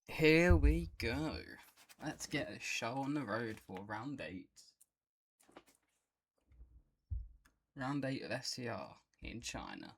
Here we go. Let's get a show on the road for round 8. Round 8 of FCR in China.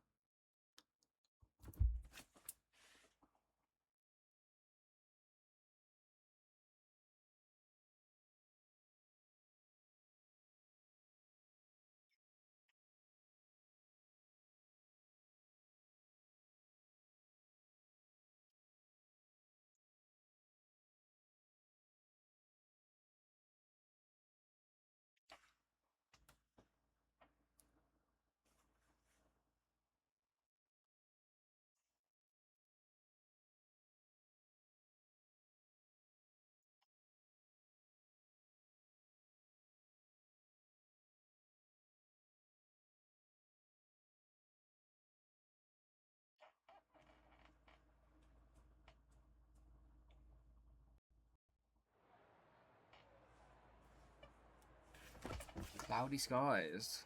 Cloudy skies.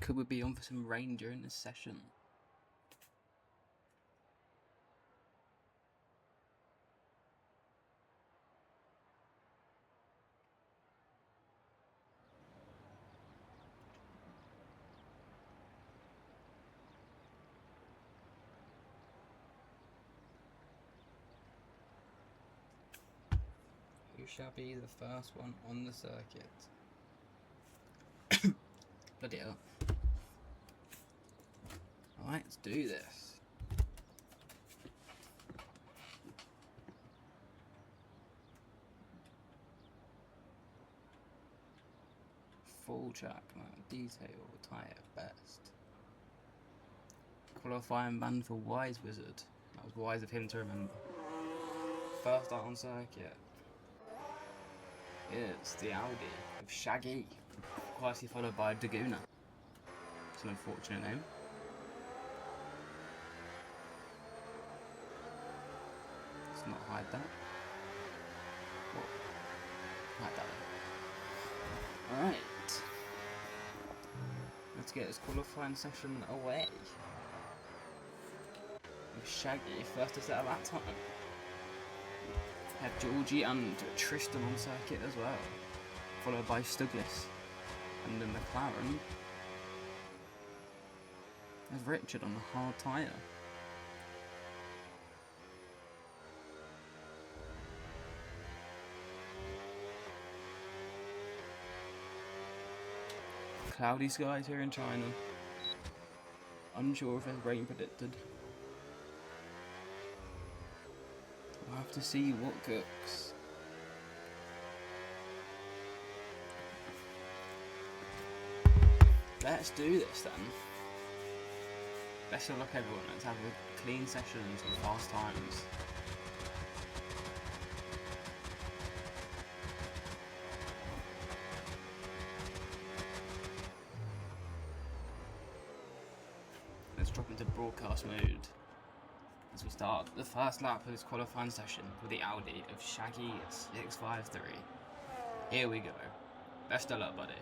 Could we be on for some rain during this session? Who shall be the first one on the circuit? Bloody hell. Alright, let's do this. Full track amount of detail, tie at best. Qualifying ban for Wise Wizard. That was wise of him to remember. First start on circuit. It's the Audi of Shaggy, closely followed by Daguna. It's an unfortunate name. Let's not hide that. What? Hide that then. Alright. Let's get this qualifying session away. With Shaggy first to set a lap time. Have Georgie and Tristan on circuit as well, followed by Stuglis and the McLaren. There's Richard on a hard tyre. Cloudy skies here in China. Unsure if there's rain predicted. We'll have to see what cooks. Let's do this then. Best of luck everyone, let's have a clean session and some fast times. Let's drop into broadcast mode as we start the first lap of this qualifying session with the Audi of Shaggy 653. Here we go. Best of luck, buddy.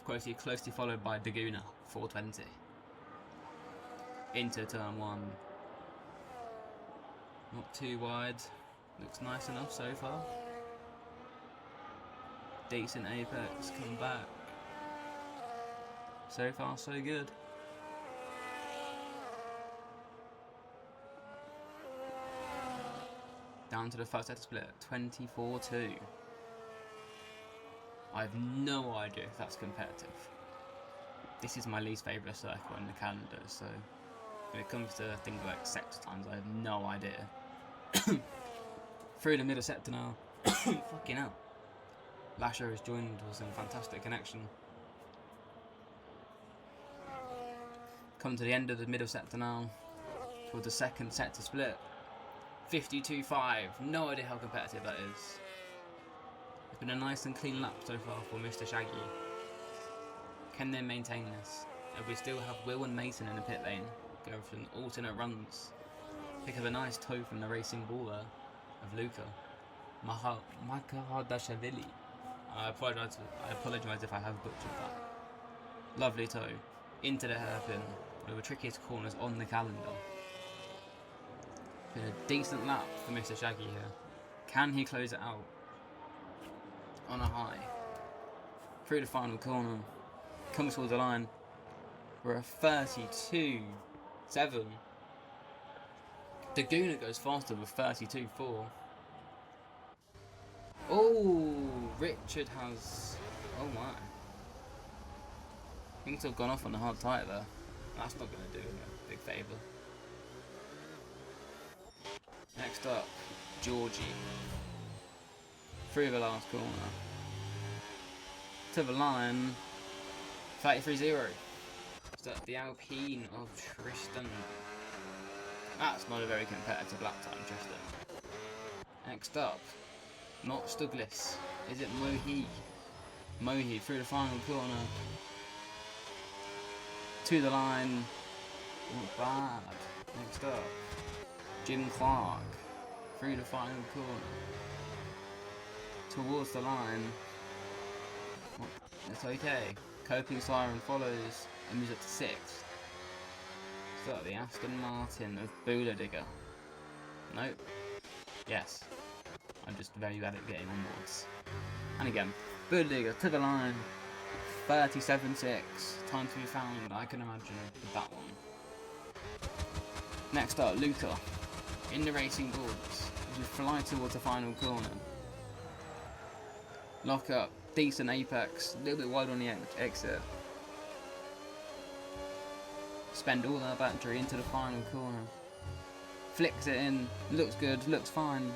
Closely followed by Daguna 420. Into turn 1. Not too wide. Looks nice enough so far. Decent apex, come back. So far so good. Down to the first sector split, 24-2. I have no idea if that's competitive. This is my least favourite circle in the calendar, so when it comes to things like sector times, I have no idea. Through the middle sector now. Fucking hell. Lasher has joined with some fantastic connection. Come to the end of the middle sector now, towards the second sector split. 52-5, no idea how competitive that is. It's been a nice and clean lap so far for Mr. Shaggy. Can they maintain this? We still have Will and Mason in the pit lane, going for an alternate runs. Pick up a nice toe from the racing ball there, of Luca. Mahardashvili. I apologise if I have butchered that. Lovely toe, into the hairpin, one of the trickiest corners on the calendar. Been a decent lap for Mr. Shaggy here. Can he close it out on a high? Through the final corner. Comes towards the line. We're a 32.7. Daguna goes faster with 32.4. Oh, Richard has... Oh my. Things have gone off on the hard tyre there. That's not going to do him a big favour. Next up, Georgie. Through the last corner. To the line. 33.0. Start the Alpine of Tristan. That's not a very competitive lap time, Tristan. Next up, not Stuglis. Is it Mohi? Mohi through the final corner. To the line. Not bad. Next up, Jim Clark. Through the final corner. Towards the line. It's okay. Coping Siren follows and moves up to 6th. So the Aston Martin of Bula Digger. Nope. Yes. I'm just very bad at getting onboards. And again, Bula Digger to the line. 37.6. Time to be found, I can imagine, with that one. Next up, Luca. In the racing boards. As we fly towards the final corner. Lock up. Decent apex. A little bit wide on the exit. Spend all that battery into the final corner. Flicks it in. Looks good. Looks fine.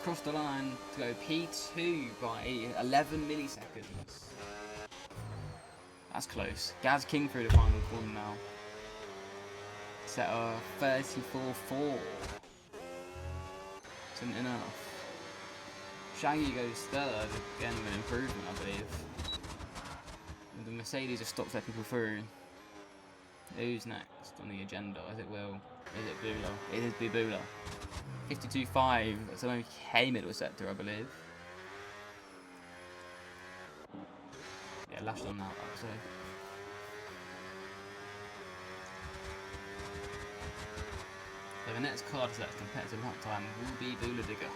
Cross the line to go P2 by 11 milliseconds. That's close. Gaz King through the final corner now. Set a 34.4. Isn't enough. Shaggy goes third, again with an improvement, I believe. And the Mercedes just stops letting people through. Who's next on the agenda, as it will? Is it Bula? It is Bula. 52.5, that's an okay middle sector, I believe. Yeah, lashed on that, so. So the next car to select competitive lap time will be Bula Digger.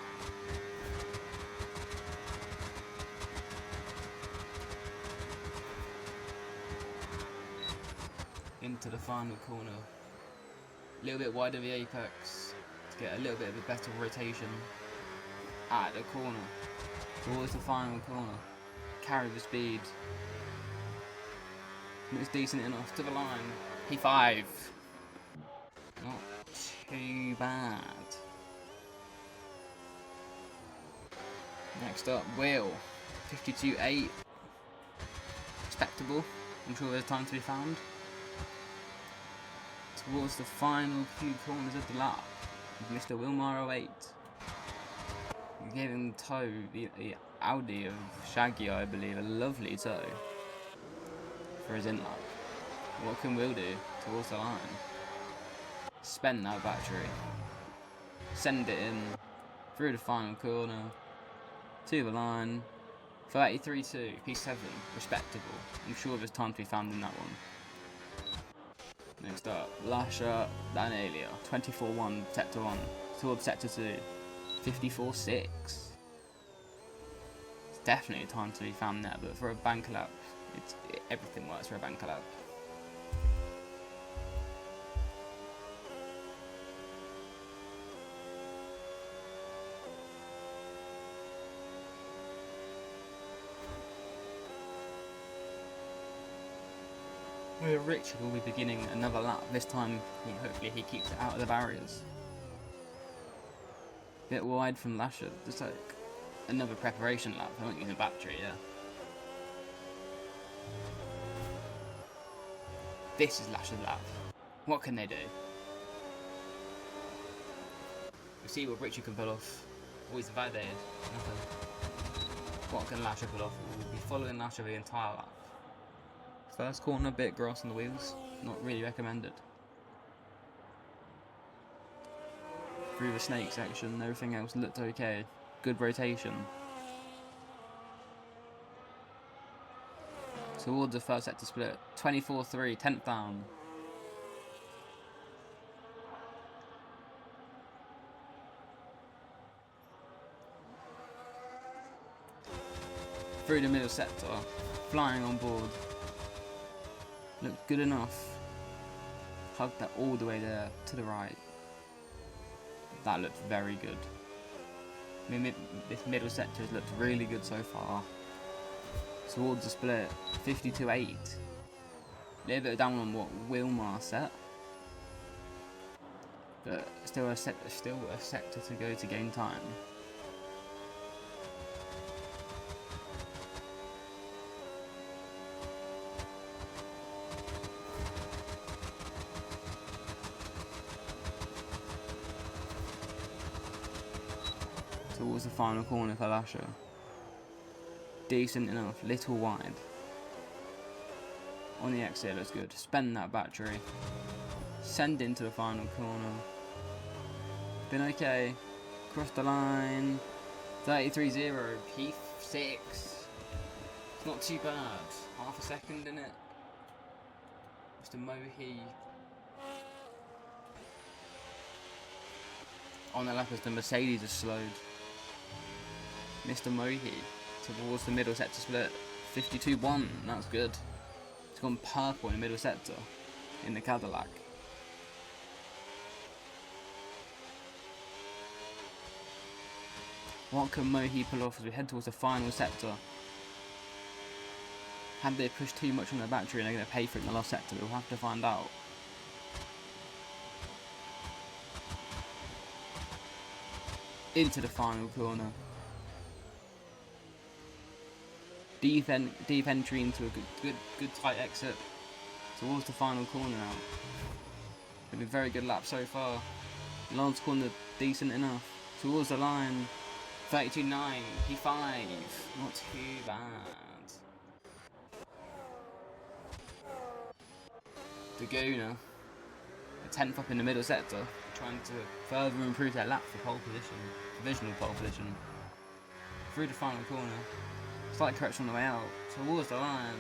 Into the final corner. A little bit wider the apex to get a little bit of a better rotation at the corner. Towards the final corner. Carry the speed. Looks decent enough to the line. P5. Not too bad. Next up, Will. 52.8. Respectable. I'm sure there's time to be found. Towards the final few corners of the lap, Mr. Wilmar 08. He gave him toe, the Audi of Shaggy, I believe, a lovely toe for his in lap. What can Will do towards the line? Spend that battery, send it in through the final corner to the line. 33.2, P7, respectable. I'm sure there's time to be found in that one. Next up, Lasher Danelia, 24.1, sector 1, towards sector 2, 54.6. It's definitely time to be found there, but for a bank lap, everything works for a bank lap. Richard will be beginning another lap. This time, hopefully he keeps it out of the barriers. Bit wide from Lasher, just like another preparation lap. I won't use a battery, yeah. This is Lasher's lap. What can they do? We'll see what Richard can pull off. Always validated. What can Lasher pull off? We'll be following Lasher the entire lap. First corner, bit grass on the wheels, not really recommended. Through the snake section, everything else looked okay. Good rotation. Towards the first sector split, 24.3, 10th down. through the middle sector, flying on board. Looked good enough. Hugged that all the way there to the right. That looked very good. I mean, this middle sector has looked really good so far. Towards the split, 52.8. A little bit down on what Wilmar set, but still a sector to go to gain time. Towards the final corner for Lasher. Decent enough, little wide. On the exit, looks good. Spend that battery. Send into the final corner. Been okay. Cross the line. 33.0. P6. It's not too bad. Half a second in it. Mr. Mohi. On the lap as the Mercedes is slowed. Mr. Mohi towards the middle sector split. 52.1. That's good. It's gone purple in the middle sector in the Cadillac. What can Mohi pull off as we head towards the final sector? Had they pushed too much on their battery and they're going to pay for it in the last sector? We'll have to find out. Into the final corner. Deep entry into a good tight exit towards the final corner now. It's been a very good lap so far. Last corner decent enough. Towards the line. 32.9, P5. Not too bad. Daguna, a 10th up in the middle sector, trying to further improve their lap for pole position, provisional pole position. Through the final corner. Slight correction on the way out, towards the line.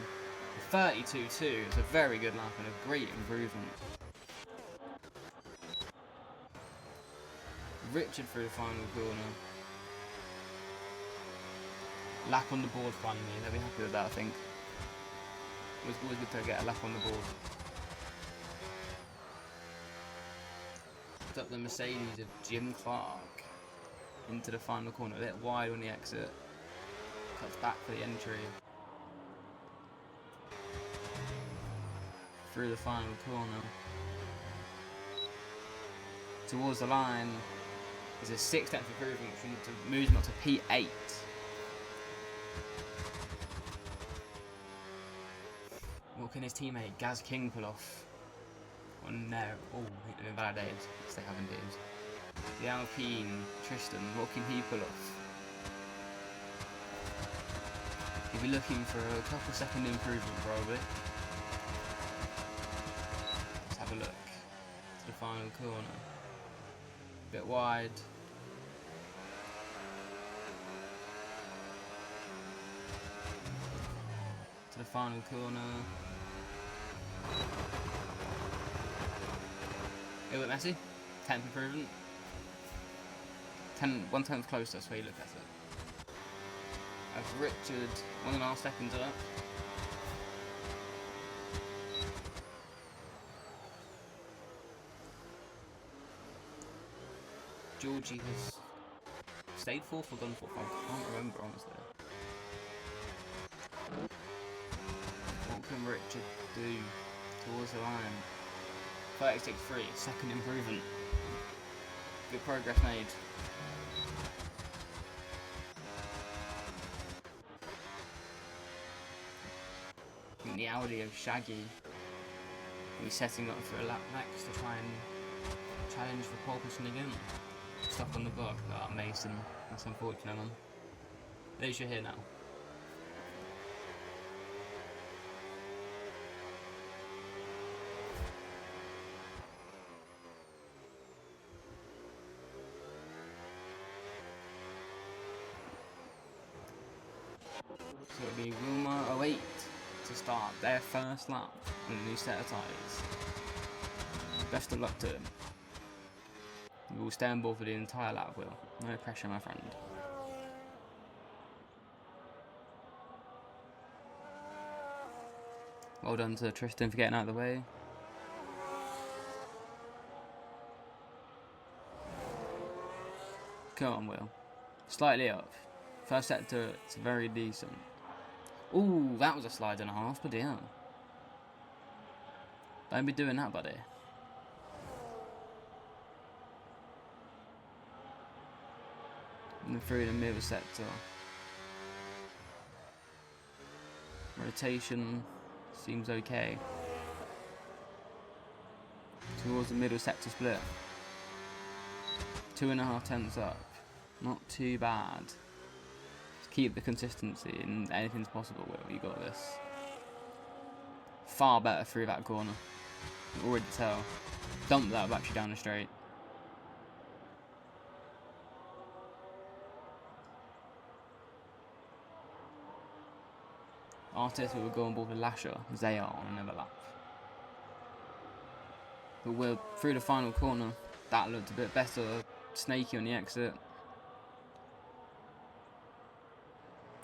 32.2, it's a very good lap and a great improvement. Richard through the final corner. Lap on the board finally, they'll be happy with that I think. It was always good to get a lap on the board. Up the Mercedes of Jim Clark into the final corner, a bit wide on the exit. Cuts back for the entry. Through the final corner. Towards the line. There's a 6 tenth improvement, which moves him up to P8. What can his teammate Gaz King pull off? On there, they've been validated, because they haven't did. The Alpine, Tristan, what can he pull off? He'll be looking for a couple second improvement probably. Let's have a look. To the final corner. Bit wide. To the final corner. It went messy. 10th improvement. 1/10 closer, that's where you look at it. Of Richard, 1.5 seconds up. Georgie has stayed 4th or gone 4th. I can't remember honestly. What can Richard do towards the line? 36.3, second improvement. Good progress made. I think the Audi of Shaggy will be setting up for a lap next to try and challenge for pole position again. Stuck on the block. Oh, Mason. That's unfortunate, man. At least you're here now. So it'll be Wilma 08 to start their first lap on a new set of tyres. Best of luck to him. We will stay on board for the entire lap, Will. No pressure, my friend. Well done to Tristan for getting out of the way. Come on, Will. Slightly up. First sector, it's very decent. Ooh, that was a slide and a half, but damn. Don't be doing that, buddy. And through the middle sector. Rotation seems okay. Towards the middle sector split. 2.5 tenths up. Not too bad. Just keep the consistency and anything's possible, Will. You got this. Far better through that corner. You can already tell. Dump that battery down the straight. Artists will go on board with Lasher as they are on another lap. But we're through the final corner. That looked a bit better. Snaky on the exit.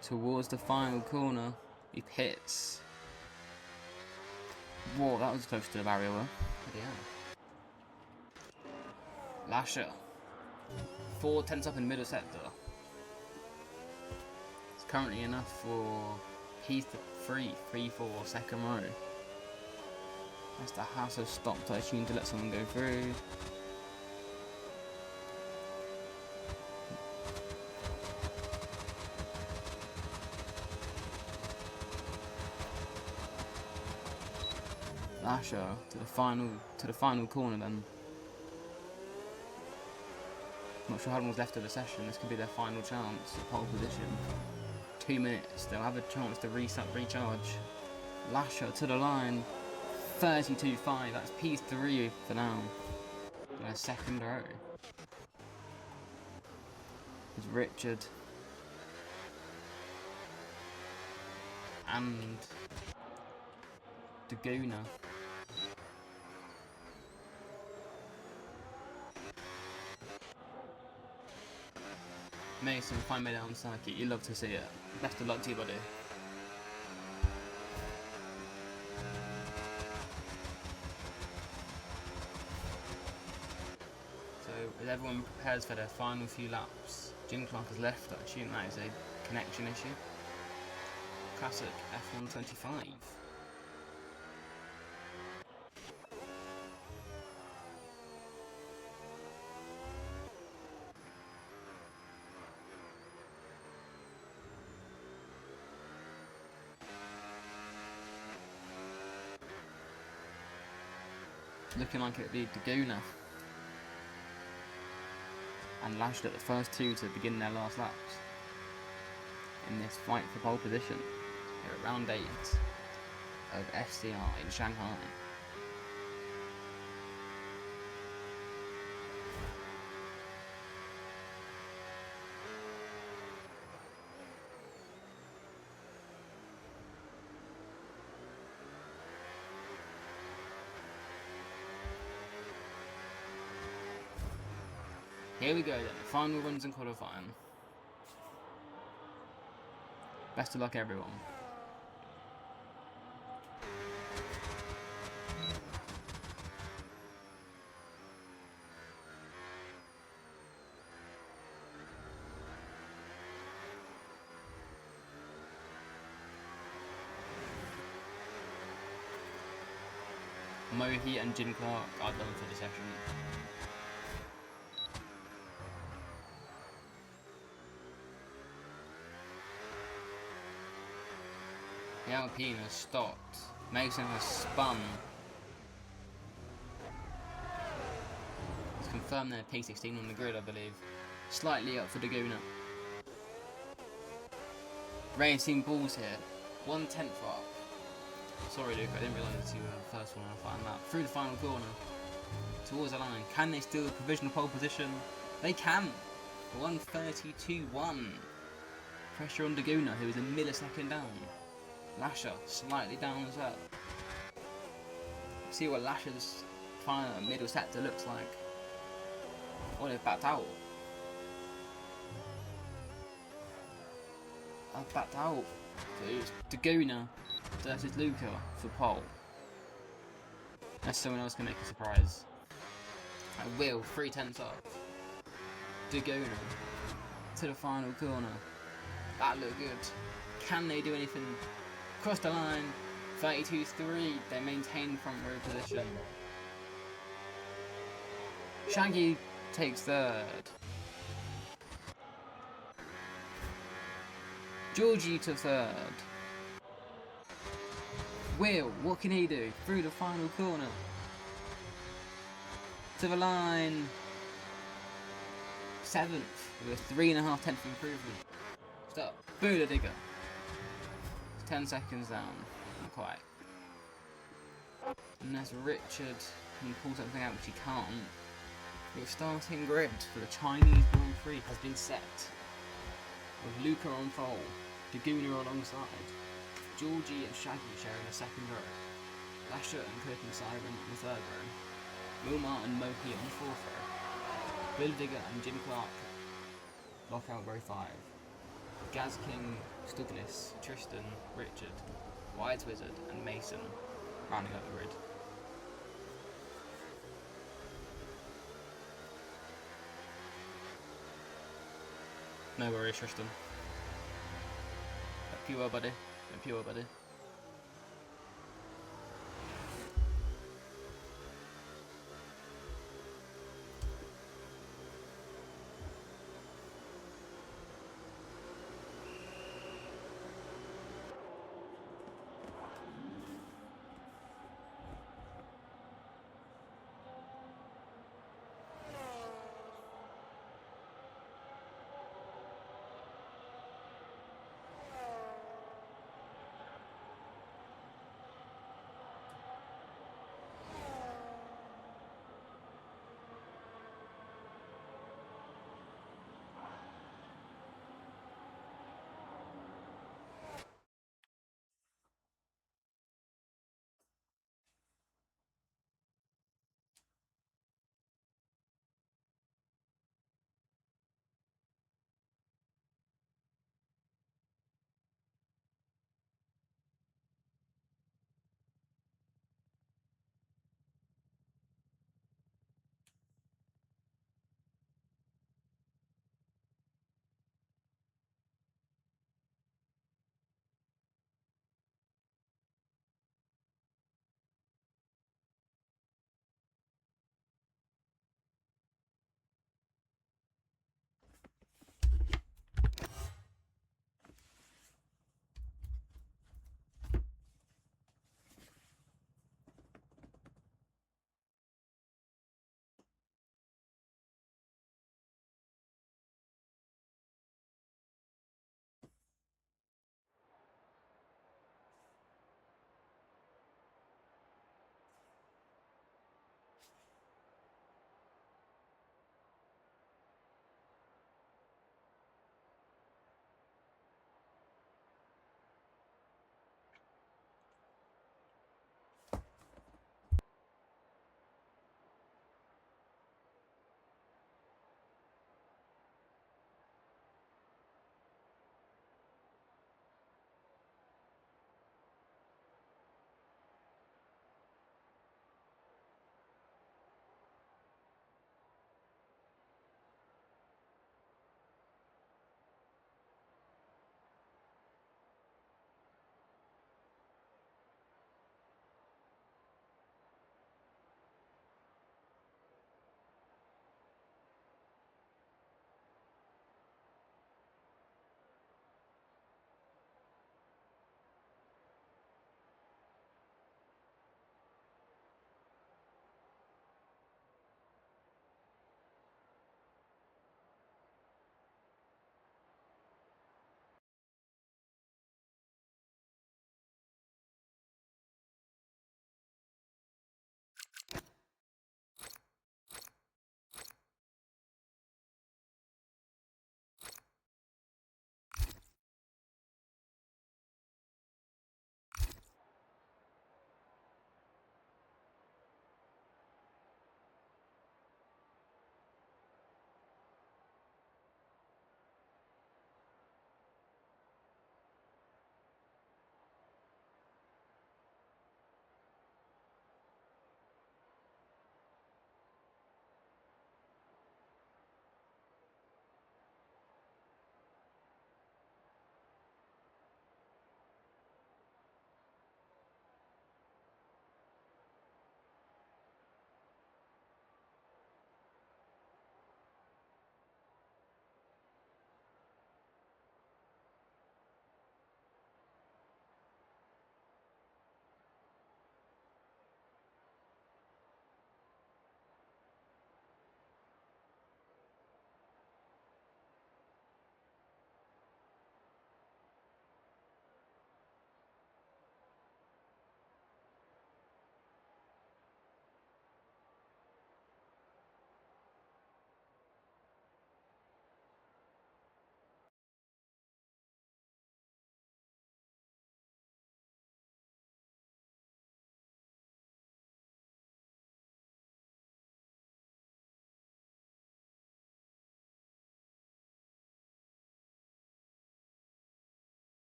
Towards the final corner, he pits. Whoa, that was close to the barrier. Yeah. Lasher. 4 tenths up in the middle sector. It's currently enough for P3, 3-4 second row. Mr. House has stopped, I assume, to let someone go through. Lasher to the final corner then. Not sure how long was left of the session. This could be their final chance at pole position. 2 minutes, they'll have a chance to recharge. Lasher to the line. 32.5, that's P3 for now. Their second row. It's Richard. And Daguna. Mason finally made it on circuit. You love to see it. Best of luck to you, buddy. So, as everyone prepares for their final few laps, Jim Clark has left. I assume that is a connection issue. Classic F1 25. Looking like it would be Daguna and Lashed at the first two to begin their last laps in this fight for pole position here at round 8 of FCR in Shanghai. Here we go then, the final runs in qualifying. Best of luck everyone. Mohi and Jim Clark are done for the session. The Alpine has stopped. Mason has spun. It's confirmed they're P16 on the grid, I believe. Slightly up for Daguna. Racing balls here. 1/10 up. Sorry, Luke, I didn't realise you were the first one on the final lap. Through the final corner. Towards the line. Can they steal the provisional pole position? They can. 1:32.1. Pressure on Daguna, who is a millisecond down. Lasher slightly down as well. See what Lasher's final middle sector looks like. Oh, they've backed out. I've backed out. So it's Daguna versus Luca for pole. Unless someone else can make a surprise. I will, 3/10 off. Daguna to the final corner. That looked good. Can they do anything? Cross the line. 32-3. They maintain front row position. Shaggy takes third. Georgie to third. Will, what can he do? Through the final corner. To the line. 7th with a 3.5 tenth improvement. Stop. Buddha Digger. 10 seconds down. Not quite. Unless Richard can pull something out, which he can't. Your starting grid for the Chinese Grand Prix has been set. With Luca on pole, Daguna alongside, Georgie and Shaggy sharing the second row, Lasher and Cook and Siren on the third row, Wilmar and Mohi on the fourth row, Bill Digger and Jim Clark lock out row 5, Gaz King, Stuglis, Tristan, Richard, Wyatt Wizard and Mason rounding out the grid. No worries, Tristan. Hope you well, buddy. Hope you well, buddy.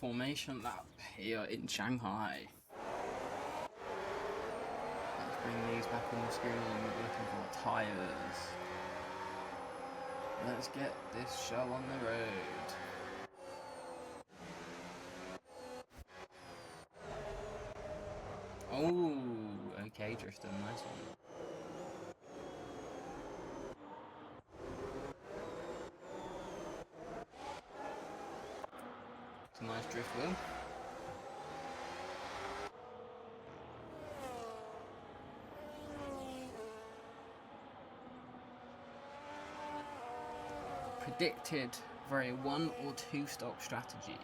Formation lap here in Shanghai. Let's bring these back on the screen. We're looking for tyres. Let's get this show on the road. Oh, okay, Drifter, nice one. It's a nice drift wheel. Predicted for a 1 or 2 stop strategy.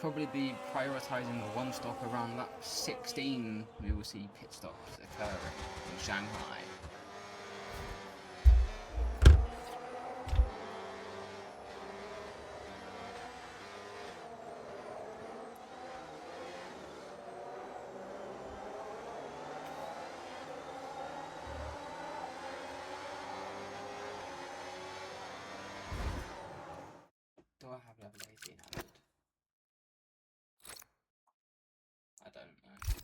Probably be prioritising the 1 stop around lap 16. We will see pit stops occurring in Shanghai. Do I have level 18 added? I don't know.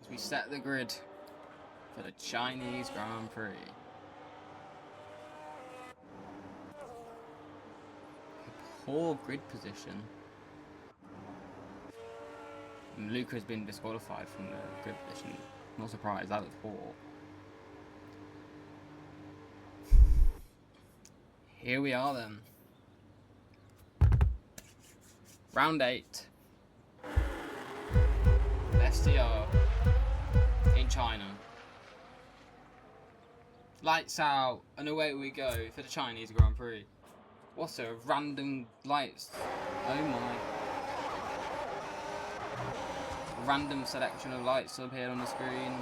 As we set the grid for the Chinese Grand Prix. Poor grid position. And Luca has been disqualified from the grid position. Not surprised, that was poor. Here we are then. Round 8. FCR in China. Lights out, and away we go for the Chinese Grand Prix. What a random lights. Oh my. A random selection of lights appeared on the screen.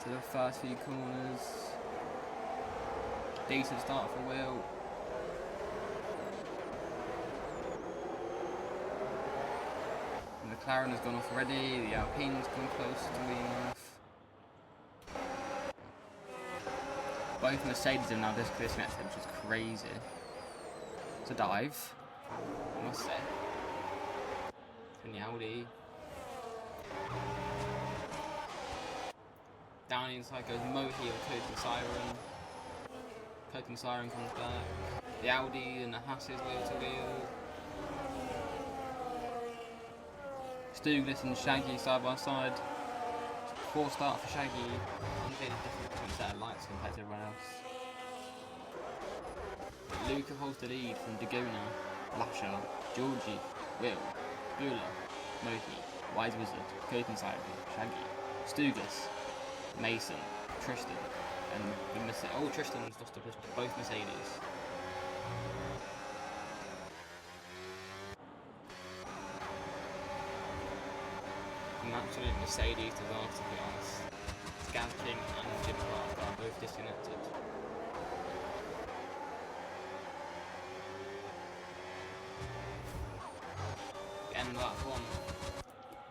To the first few corners. Decent start for Will. The McLaren has gone off already. The Alpine's gone close to being off. Both Mercedes are now disconnected, which is crazy. It's a dive, I must say. From the Audi. Down inside goes Mohi or Coding Siren. Coding Siren comes back. The Audi and the Haas is wheel to wheel. Stuglis and Shaggy side by side. Poor start for Shaggy. Unfairly different between set of lights compared to everyone else. Luca holds the lead from Dagona, Lasher, Georgie, Will, Bula, Mohi, Wise Wizard, Copen Siren, Shaggy, Stuglis, Mason, Tristan, and the Tristan's lost a position to both Mercedes. An absolute Mercedes disaster, to be honest. Gaz King and Jim Clark are both disconnected. End of lap 1.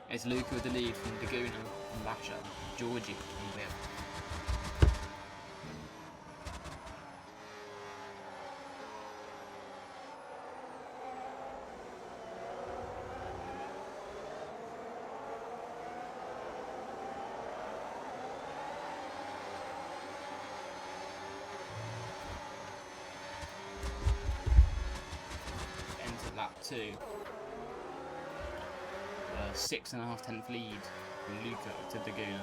It's Luca with the lead from Dagona and Lasher, Georgie and Will. Enter lap 2. 6.5 lead from Luca to Dagona.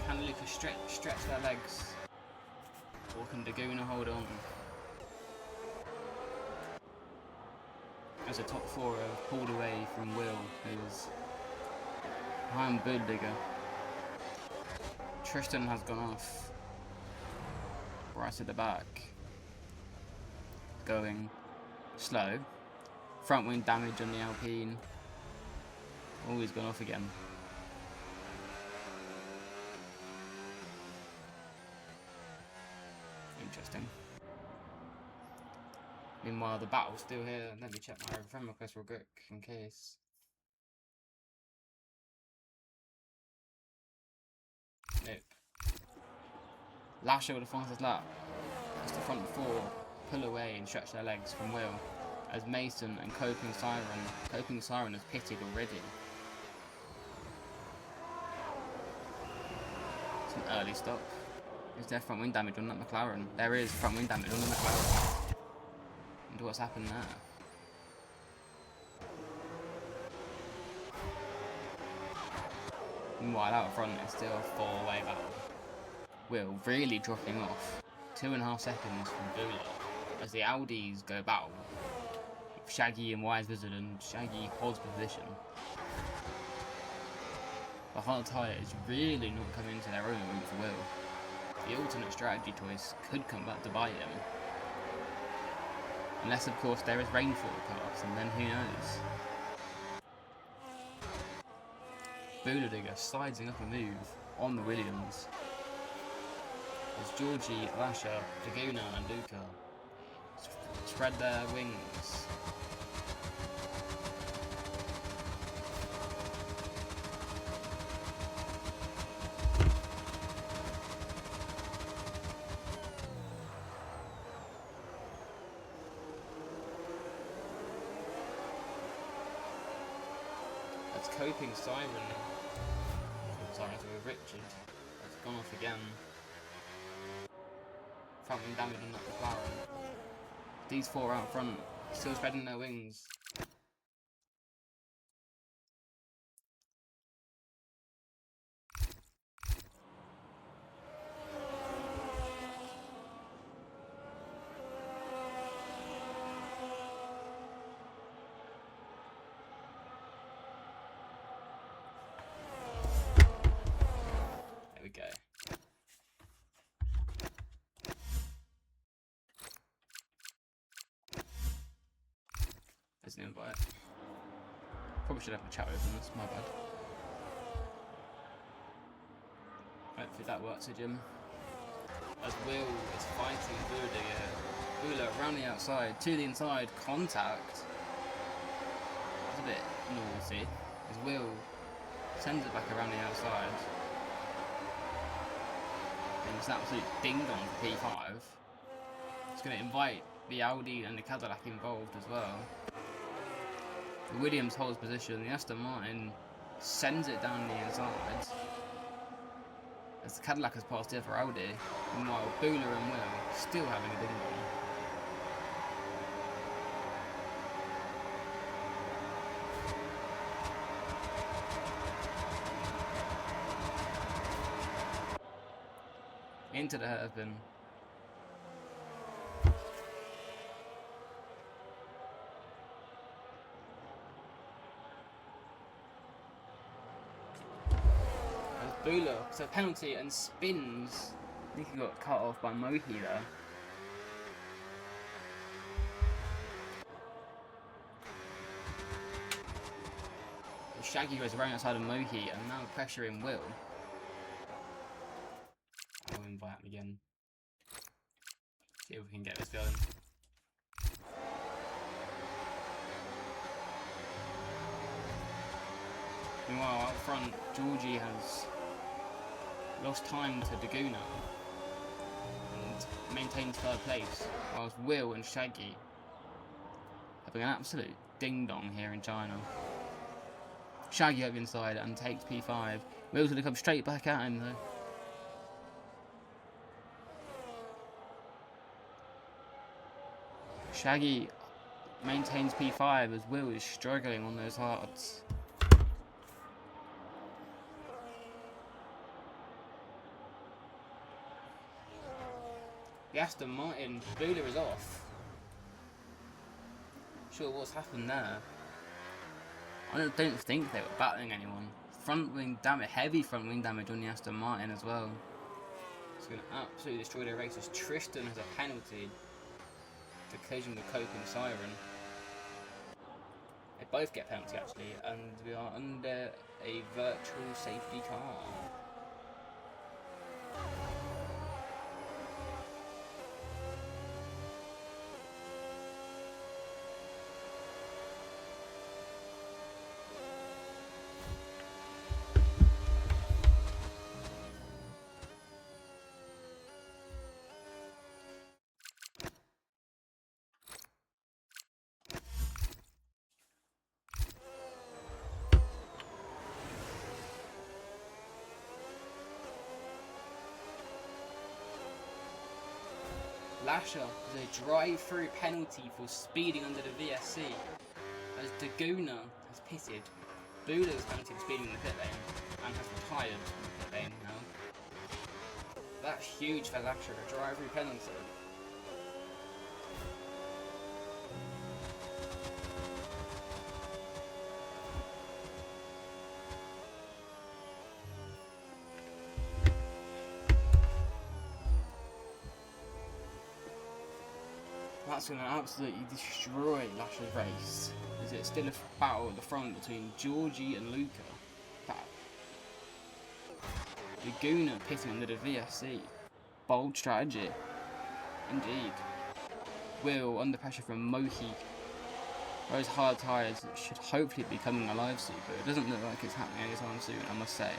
Can Luca stretch their legs, or can Dagona hold on? As the top 4 have pulled away from Will, who's behind Bulldigger. Tristan has gone off right at the back, going slow. Front wing damage on the Alpine. Oh, he's gone off again. Interesting. Meanwhile, the battle's still here. Let me check my friend request real quick, in case. Nope. Lasher with the fastest lap. As the front 4 pull away and stretch their legs from Will. As Mason and Coping Siren has pitted already. It's an early stop. Is there front wing damage on that McLaren? There is front wing damage on the McLaren. What's happened there? Meanwhile, out front, it's still a 4-way battle. Will really dropping off 2.5 seconds from Bula as the Audis go battle. Shaggy and Wise Wizard, and Shaggy holds position. The hard tyre is really not coming to their own for Will. The alternate strategy choice could come back to bite him. Unless, of course, there is rain forecast, and then who knows? Bulldigger siding up a move on the Williams. As Georgie, Lasher, Dagona and Luca spread their wings. It's coping siren. Sirens with Richard. It's gone off again. Front wing damage on that McLaren. These four out front, still spreading their wings. There we go. There's an invite. Probably should have a chat with them, that's my bad. Hopefully that works for Jim. As Will is fighting Bula around the outside, to the inside, contact. It's a bit naughty. As Will sends it back around the outside. And it's an absolute ding-dong for P5. It's going to invite the Audi and the Cadillac involved as well. The Williams holds position, the Aston Martin sends it down the inside as the Cadillac has passed the other Audi, meanwhile Bula and Will still having a ding-dong. Into the hairpin. Bula, so penalty and spins. I think he got cut off by Mohi there. Shaggy goes around outside of Mohi and now pressuring Will. I'll invite him again. See if we can get this going. Meanwhile, out front, Georgie has lost time to Daguna and maintains third place, whilst Will and Shaggy having an absolute ding-dong here in China. Shaggy up inside and takes P5. Will's going to come straight back at him though. Shaggy maintains P5 as Will is struggling on those hards. The Aston Martin, Bula is off. Sure what's happened there. I don't think they were battling anyone. Front wing damage, heavy front wing damage on the Aston Martin as well. It's going to absolutely destroy their races. Tristan has a penalty to collision with coping siren. They both get penalty actually, and we are under a virtual safety car. Lasher is a drive-through penalty for speeding under the VSC, as Daguna has pitted. Bula is penalty for speeding in the pit lane and has retired from the pit lane now. That's huge for Lasher, a drive-through penalty. That's going to absolutely destroy Lasher's race. Is it still a battle at the front between Georgie and Luca? Laguna pitting under the VSC. Bold strategy. Indeed. Will under pressure from Mohi. Those hard tyres should hopefully be coming alive soon, but it doesn't look like it's happening anytime soon, I must say.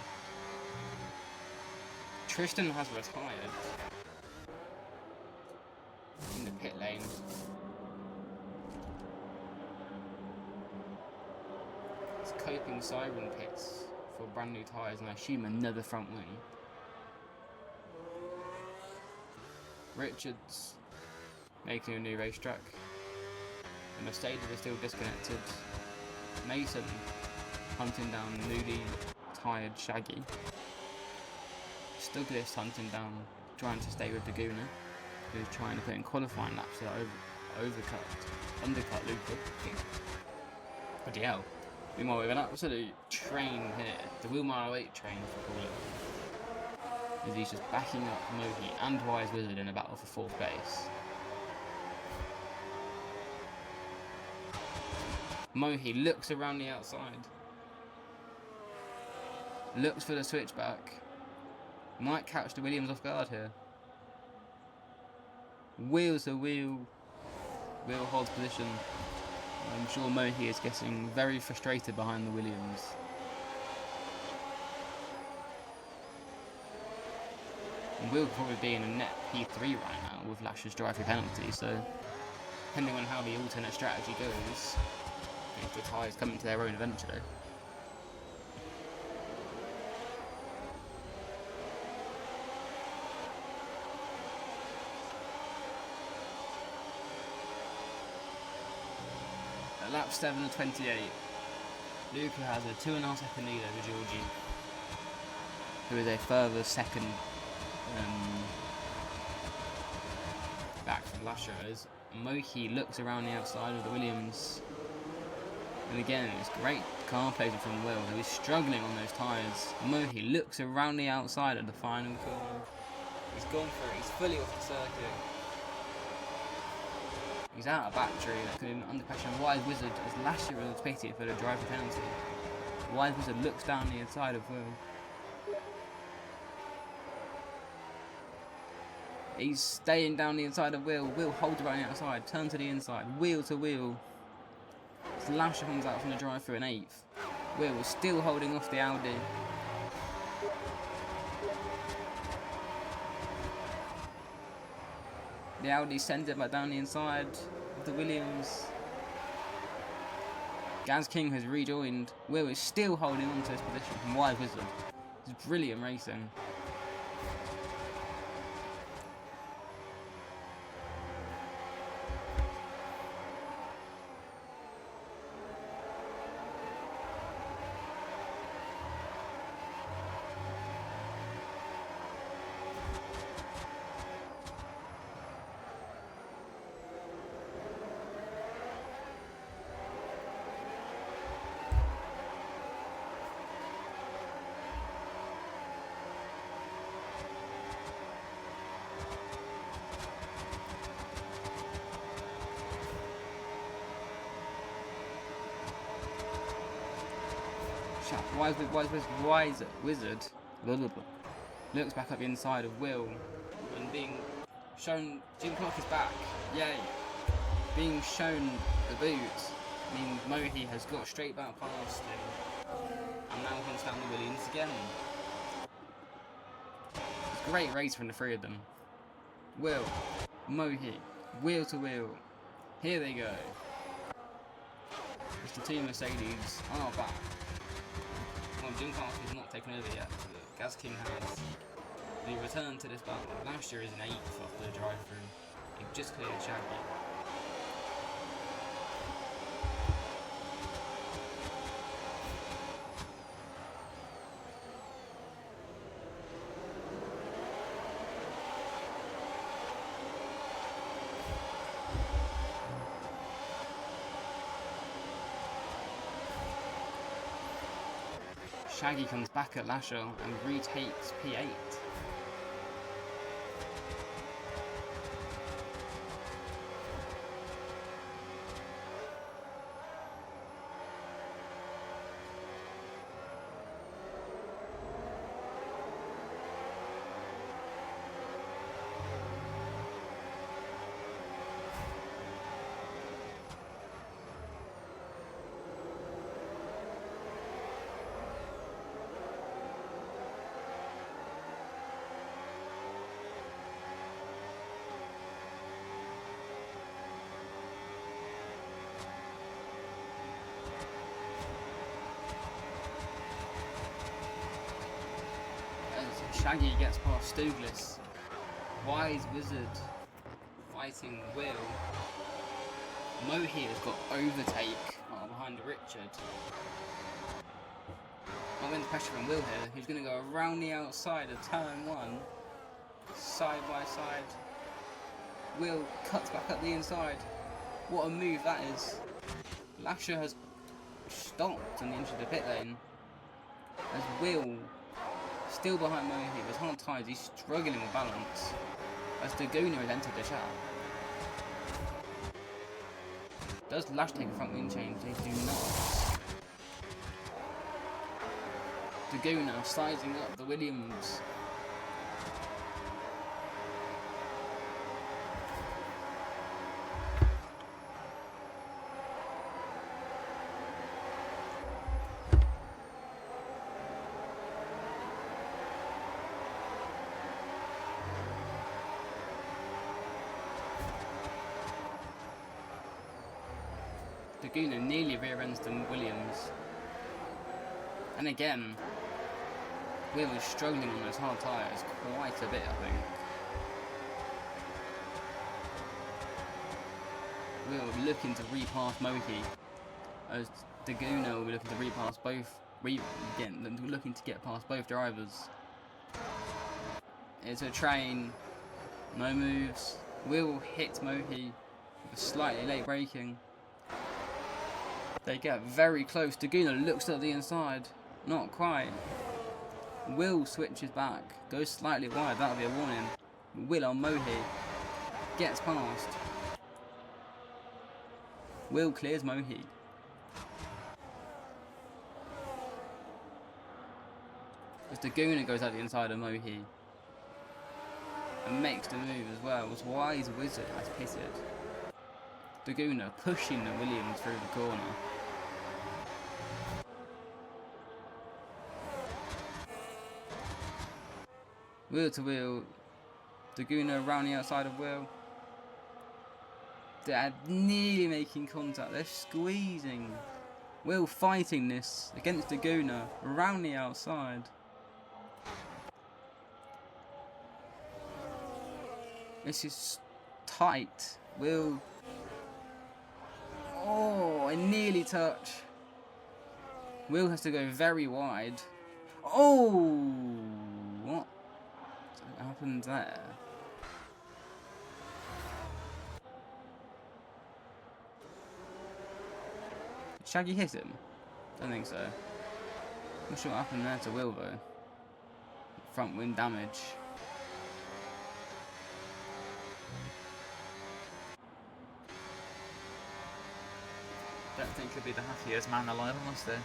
Tristan has retired in the pit lane. It's coping siren pits for brand new tyres, and I assume another front wing. Richards making a new racetrack. The Mercedes are still disconnected. Mason hunting down newly tired Shaggy. Stuglis hunting down, trying to stay with Laguna, who's trying to put in qualifying laps that undercut Luca. Bloody hell. Meanwhile, we have an absolute train here. The Wheelmile 08 train, if we call it. As he's just backing up Mohi and Wise Wizard in a battle for 4th base. Mohi looks around the outside. Looks for the switchback. Might catch the Williams off guard here. Wheel to wheel. Wheel holds position. I'm sure Mohi is getting very frustrated behind the Williams. And Will could probably be in a net P3 right now with Lasher's drive-through penalty, so depending on how the alternate strategy goes, if the tyres come into their own eventually. At lap 7 of 28, Luca has a 2.5 second lead over Georgie, who is a further second back from Lasher. As Mohi looks around the outside of the Williams, and again it's great car play from Will, who is struggling on those tyres. Mohi looks around the outside of the final corner. He's gone for it, he's fully off the circuit. He's out of battery, under pressure. Wise Wizard, as Lasher was pitted for the driver penalty. Wise Wizard looks down the inside of Will. He's staying down the inside of Will. Will holds around the outside, turn to the inside, wheel to wheel. As Lasher comes out from the drive-through in 8th. Will is still holding off the Audi. The Audi sends it back down the inside of the Williams. Gaz King has rejoined. Will is still holding on to his position from Wise Wizard. It's brilliant racing. Wise Wizard looks back up the inside of Will and being shown. Jim Clark is back, yay! Being shown the boot means Mohi has got straight back past him and now comes down the Williams again. It's a great race from the three of them. Will, Mohi, wheel to wheel. Here they go. As the team Mercedes are back. Jim Clark is not taken over yet. Gaz King has. The return to this battle. Last year is an 8th off the drive-through. He just cleared Shaggy. Shaggy comes back at Lasher and retakes P8. Shaggy gets past Stuglis. Wise Wizard fighting Will. Mohi has got overtake behind Richard. I'm going to pressure from Will here. He's going to go around the outside of turn 1. Side by side. Will cuts back up the inside. What a move that is. Lasher has stopped on the edge of the pit lane. As Will, still behind Mohi, with hard tyres, he's struggling with balance. As Daguna has entered the chat. Does Lash take a front wing change? They do not. Daguna sizing up the Williams. Daguna nearly rear-ends the Williams. And again, Will is struggling on those hard tyres quite a bit, I think. Will looking to repass Mohi, as Daguna will be looking to repass both, looking to get past both drivers. It's a train, no moves. Will hit Mohi with slightly late braking. They get very close. Daguna looks at the inside. Not quite. Will switches back. Goes slightly wide. That'll be a warning. Will on Mohi. Gets past. Will clears Mohi. As Daguna goes out the inside of Mohi. And makes the move as well. As Wise Wizard has pitted. Daguna pushing the Williams through the corner. Wheel to wheel. Daguna around the outside of Will. They're nearly making contact. They're squeezing. Will fighting this against Daguna around the outside. This is tight. Will. Oh, I nearly touch. Will has to go very wide. Oh, what happened there? Did Shaggy hit him? Don't think so. Not sure what happened there to Will though. Front wing damage. Don't think he'll be the happiest man alive, must they?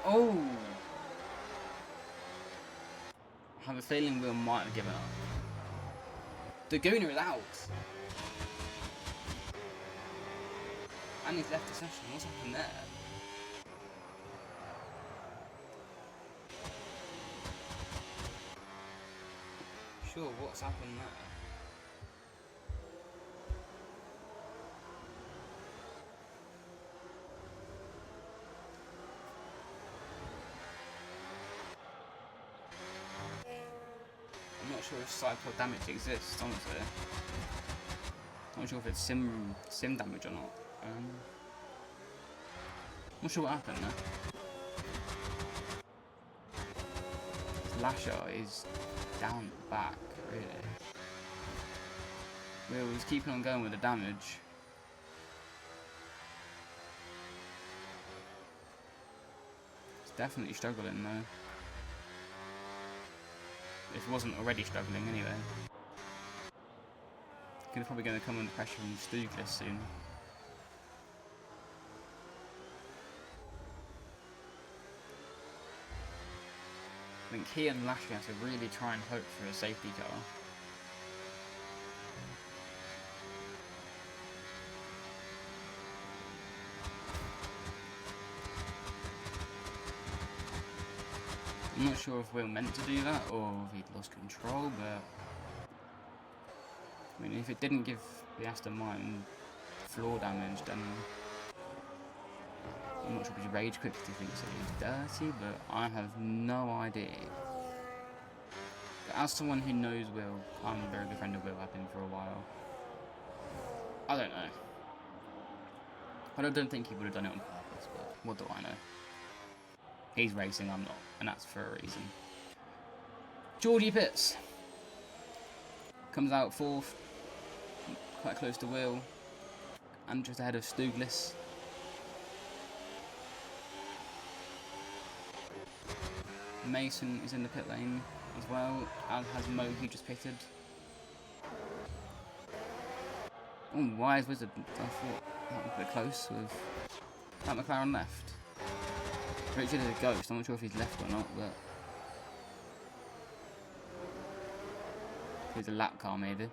Oh! I have a feeling Will might have given up. Daguna is out! And he's left the session. What's happened there? Sure, what's happened there? I'm not sure if cycle damage exists, honestly. I'm not sure if it's sim damage or not. I'm not sure what happened there. Lasher is down the back, really. Will is keeping on going with the damage. It's definitely struggling though. If it wasn't already struggling anyway. He's probably going to come under pressure from Stuglis soon. I think he and Lashley have to really try and hope for a safety car. I'm not sure if Will meant to do that or if he'd lost control, but I mean, if it didn't give the Aston Martin floor damage, then I'm not sure if his rage quit because he thinks it was dirty, but I have no idea. But as someone who knows Will, I'm a very good friend of Will, I've been for a while. I don't know. I don't think he would have done it on purpose, but what do I know? He's racing, I'm not, and that's for a reason. Georgie Pitts comes out 4th, quite close to Will, and just ahead of Stuglis. Mason is in the pit lane as well, as has Mo, who just pitted. Oh, wise Wizard. I thought that was a bit close with that McLaren left. Richard is a ghost, I'm not sure if he's left or not, but he's a lap car maybe.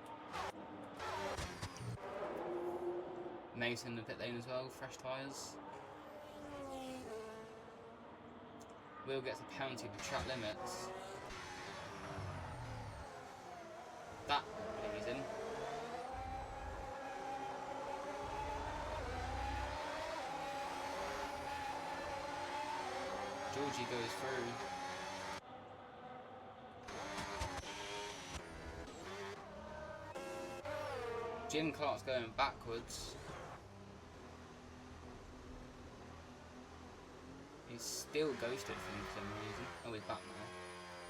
Mason in the pit lane as well, fresh tyres. Will gets a penalty for track limits. That pleasing. Georgie goes through. Jim Clark's going backwards. He's still ghosted for some reason. Oh, he's back now.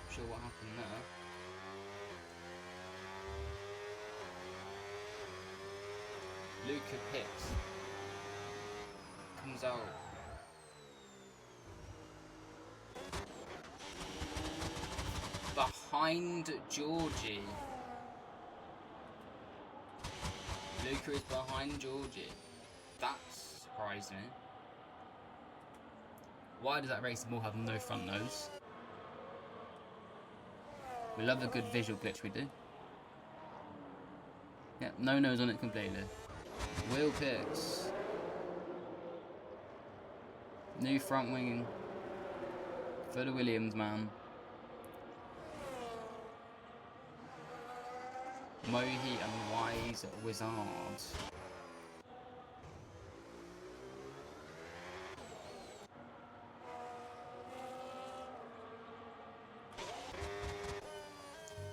Not sure what happened there. Luca Pitts comes out. Behind Georgie. Luca is behind Georgie. That surprised me. Why does that racing ball have no front nose? We love a good visual glitch, we do. Yeah, no nose on it completely. Will Pitts. New front wing for the Williams man. Mohi and Wise Wizard.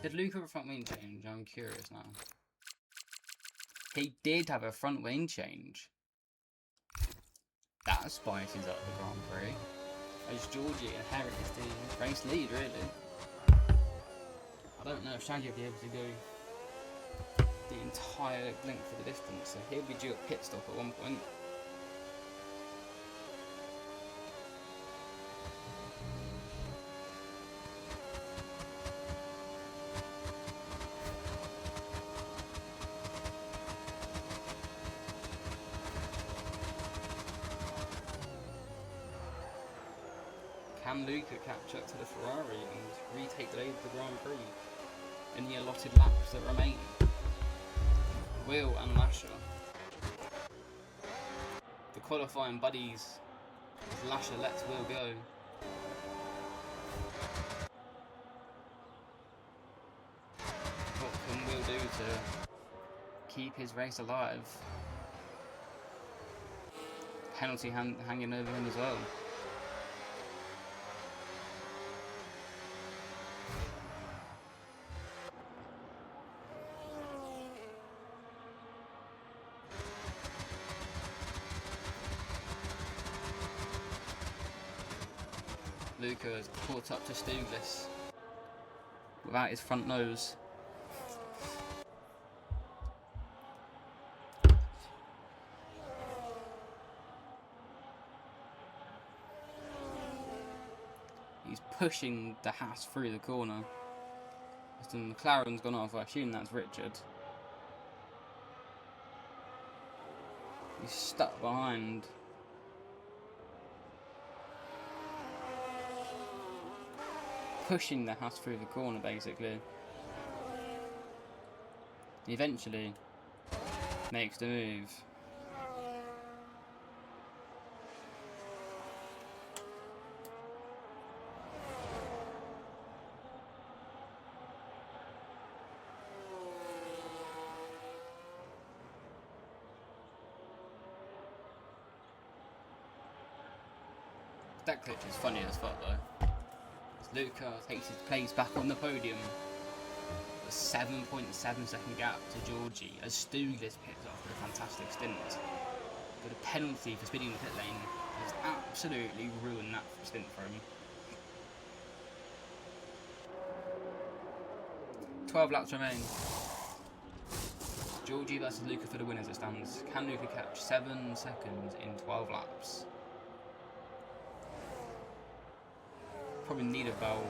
Did Luke have a front wing change? I'm curious now. He did have a front wing change. That spices up the Grand Prix. As Georgie inherits the race lead, really. I don't know if Shaggy will be able to go the entire length of the distance, so he'll be due at pit stop at one point. Can Luca catch up to the Ferrari and retake the lead of the Grand Prix in the allotted laps that remain? Will and Lasher. The qualifying buddies as Lasher lets Will go. What can Will do to keep his race alive? Penalty hanging over him as well. Luca has caught up to Stuglis without his front nose. He's pushing the Haas through the corner. The McLaren's gone off, I assume that's Richard. He's stuck behind. Pushing the Haas through the corner, basically. He eventually makes the move. That glitch is funny as fuck though. As Luca takes his place back on the podium. A 7.7 second gap to Georgie as Stuglis pits after a fantastic stint. But a penalty for speeding the pit lane has absolutely ruined that stint for him. 12 laps remain. Georgie versus Luca for the win as it stands. Can Luca catch 7 seconds in 12 laps? Probably need about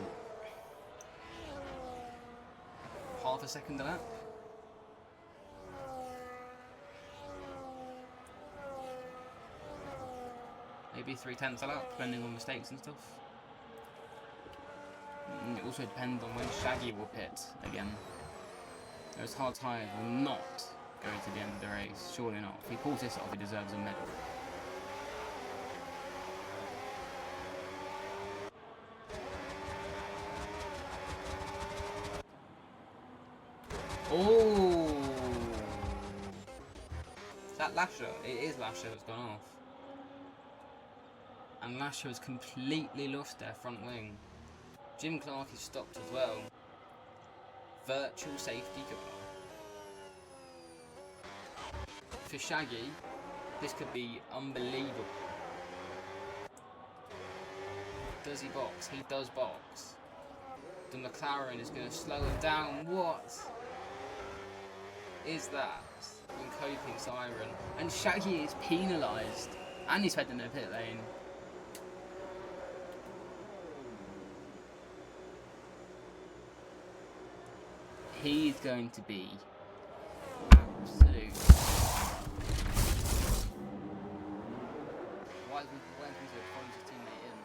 half a second a lap. Maybe 3/10 a lap, depending on mistakes and stuff. It also depends on when Shaggy will pit again. Those hard tyres will not go to the end of the race, surely not. If he pulls this off, he deserves a medal. Oh! Is that Lasher? It is Lasher that's gone off. And Lasher has completely lost their front wing. Jim Clark is stopped as well. Virtual safety car. For Shaggy, this could be unbelievable. Does he box? He does box. The McLaren is going to slow him down. What is that? Uncoping siren. And Shaggy is penalised. And he's heading in the pit lane. He's going to be absolute. Why is he throwing his teammate in?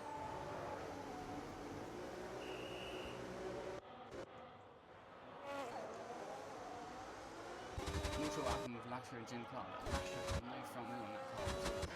I'm not sure what happened with Lasher and Jim Clark. Lasher had no front wheel on that car.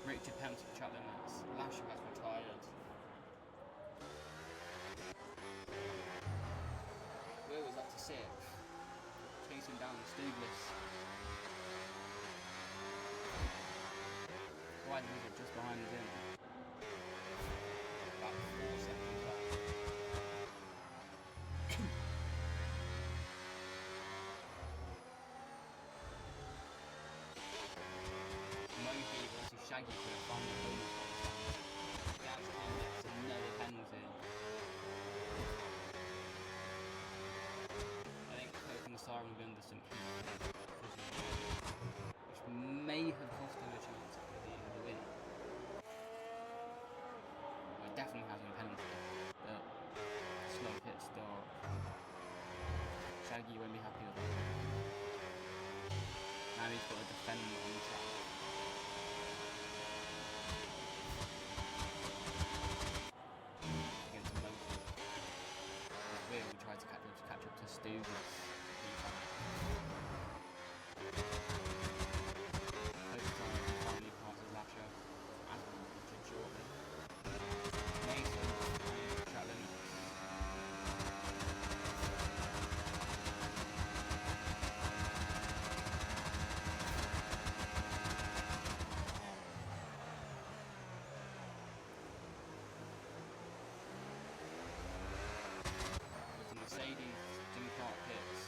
Richard penalty for track limits. Lasher has retired. Will was up to 6th. Chasing down Stuglis. White was just behind him. About 4 seconds back. Shaggy for a final bonus. Gaz gets another penalty. I think closing the siren will be under some heat, which may have cost him a chance at the win. Well, it definitely has a penalty, but slow pit stop. Shaggy won't be happy with that. Now he's got to defend on the track. Stuglis. Finally passes Lasher as well as shortly. Mason track limits. With the Mercedes. Pits.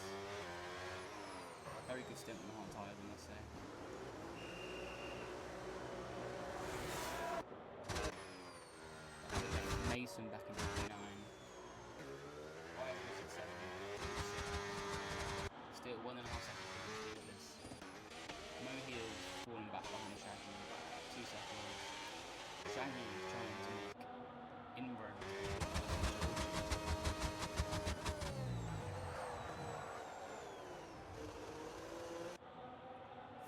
Very good stint on the hard tyres, I must say. Mason back in 59. Wyatt was at 7. Still 1.5 seconds to do this. Mo Heal's falling back behind Shaggy. 2 seconds. Shaggy is trying to make inroads.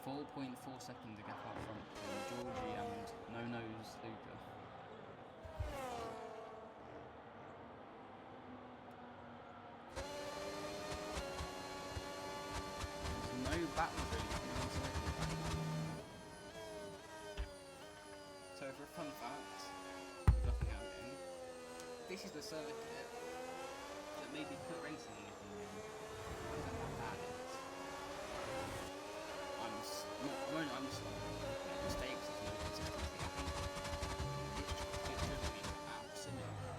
4.4 seconds to gap out front from Georgie and No-Nose Luca. that was really so for a fun fact, looking at it, this is the circuit that made me quit racing in the game. I don't know how bad it is. I'm making mistakes with no consistency. I think it's driven me absolutely.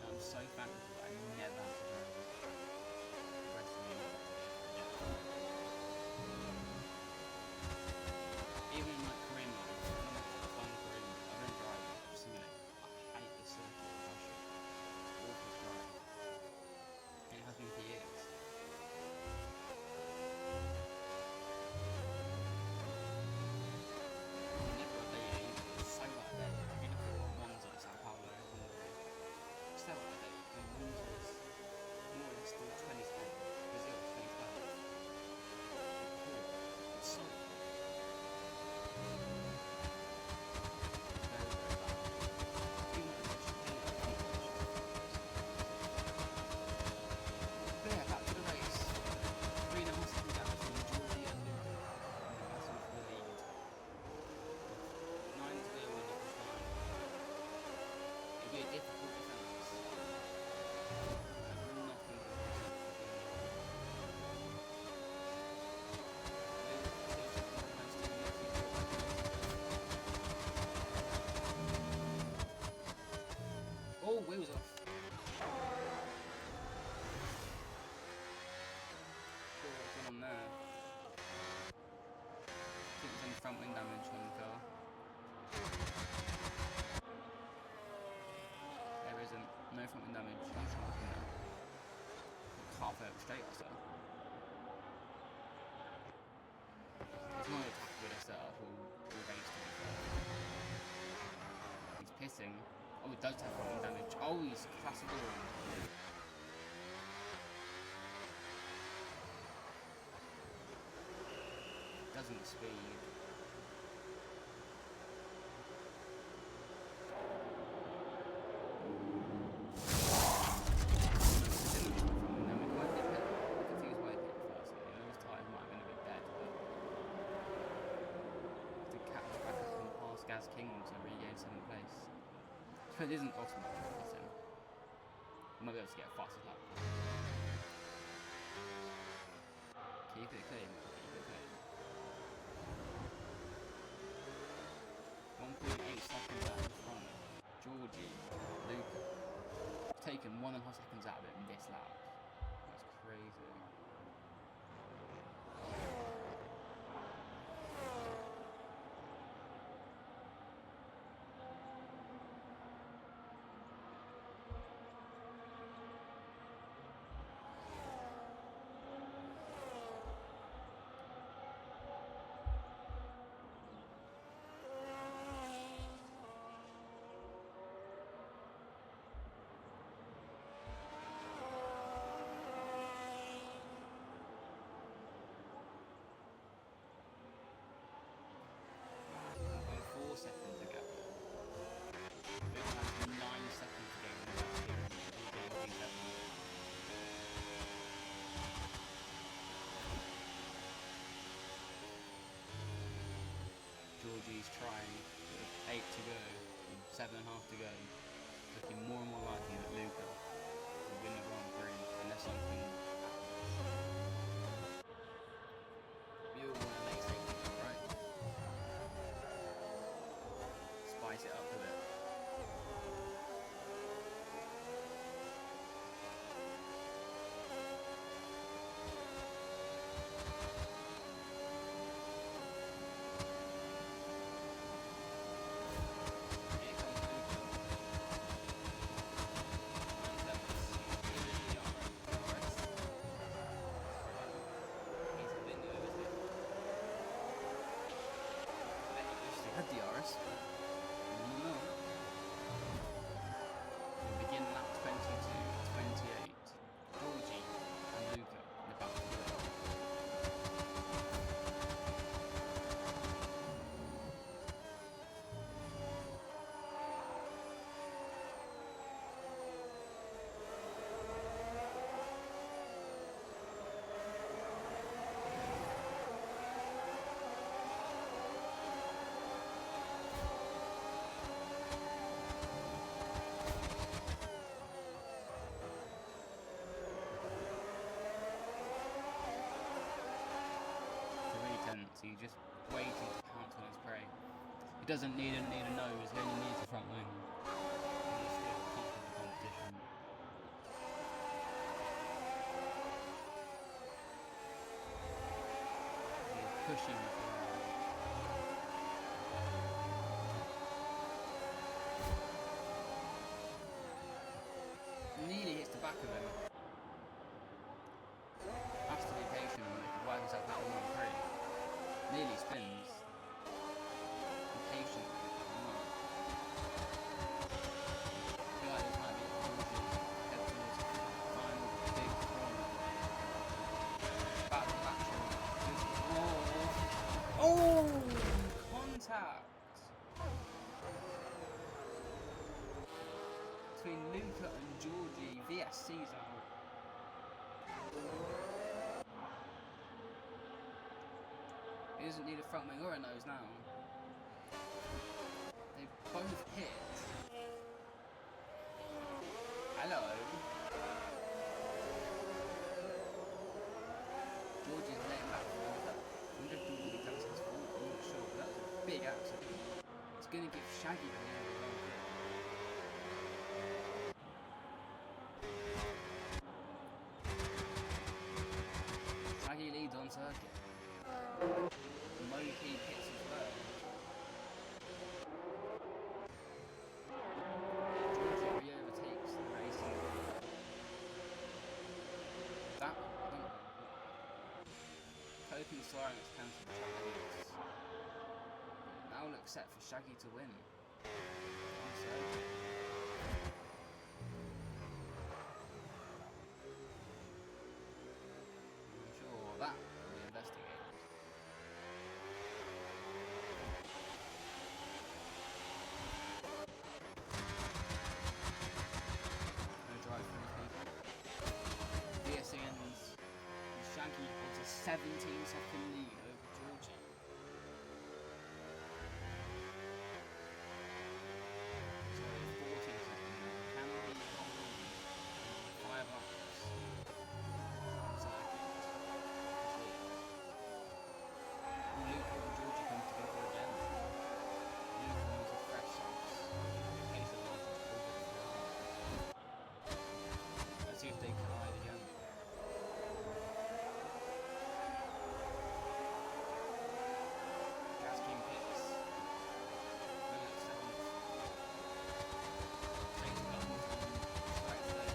And I'm so thankful that I never had to drive wrestling again. Even in like career mode, when I'm like fun career mode, I don't drive simulator. I hate the circuit of Russia. It's awful to drive. And it has been for years. Never a day either. It's so out of date. You look at Monza, Sao Paulo, Hungary. It's so out of date. I mean, Monza is more or less still 2010. Brazil is 2012. It's so poor. Very, very bad. Even at the but yeah, back to the race. 3.5 second damage from Georgie and Luca. Battle for the lead. 9 to go when you push 9. It'll be a difficult defence. I have nothing to do Oh, wheels off. Sure what's going on there. I think there's any front wing damage on the car. There isn't. No front wing damage. I'm just looking now. Half over straight or so. It's not exactly what I set up all race to be fair. He's pissing. Oh, it does have front wing damage. Oh, he's classic all. Doesn't speed. Gas King to regain 7th place. So it isn't ultimate so I might be able to get a faster lap. Keep it clean, keep it clean. 1.8 seconds out in front. Georgie, Luca. Taken 1.5 seconds out of it in this lap. That's crazy. Seconds ago. Luke has 9 seconds to go in the last year and he's getting P7. Georgie's trying with 8 to go, 7.5 to go. Looking more and more likely that Luca will win the Grand Prix unless something happens. We all want to make safety, right? Spice it up a bit. DRS. No. We begin lap 22, 28. Georgie and Luca in the back of the field. He's just waiting to pounce on his prey. He doesn't need a nose, he only needs a front wing. He's still top of the competition. He's pushing the nearly hits the back of him. Has to be patient if he wipes himself out 1-3. Nearly spins. Be patient. I feel like this might be a head towards the final big corner. Back to back. Oh! Contact! Between Luca and Georgie, VSC's out. He doesn't need a front wing or a nose now. They both hit. Hello. Georgie's laying back for that. I wonder if Georgie comes to his fault. I'm not sure, but that was a big accident. It's going to give Shaggy the name of the wrong hit. Shaggy leads on circuit. Moki hits as well. Georgie re-overtakes the racing. That one, I don't know. Coping siren is cancelled for Shaggy. Now looks set for Shaggy to win. On circuit. I'm sure that will be investigated. No drive for anything. VSC ends. Shaggy holds a 17-second lead over Georgie. So 14 seconds. Can he hold 5 laps? Luca and Georgie come together again. Luca wants a fresh sauce. Pace advantage over the car. Let's see if they collide again. Gas King pits. Minute 7th. Takes it up. Straight there.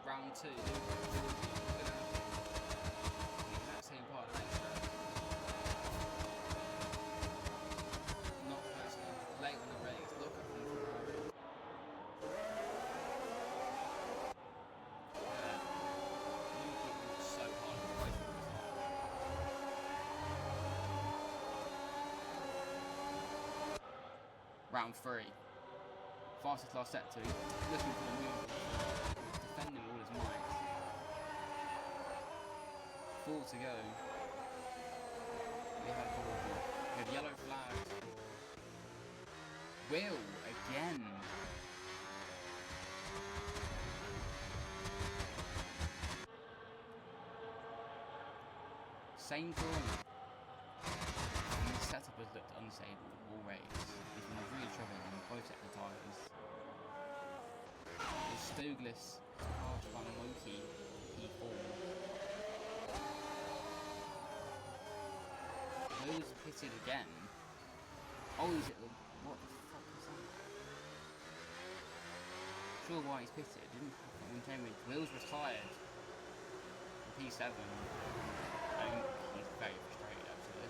Round 2. Luca and Georgie. Same part of the next round. Not close enough. Late on the race. Look up from Ferrari. Yeah. Luca was so hard to fight for. Round 3. Fastest last set 2. Looking for the move. Defending all his might. 4 to go. We have yellow flags for Will again. Same corner. And this setup has looked unstable all race. He's been really struggling on both sets of tyres. Stogless passed by Moki P4. Will's pitted again. Oh, is it the... What the fuck was that? Sure why he's pitted. Didn't happen when Cambridge. Will's retired. P7. I think he's very frustrated actually.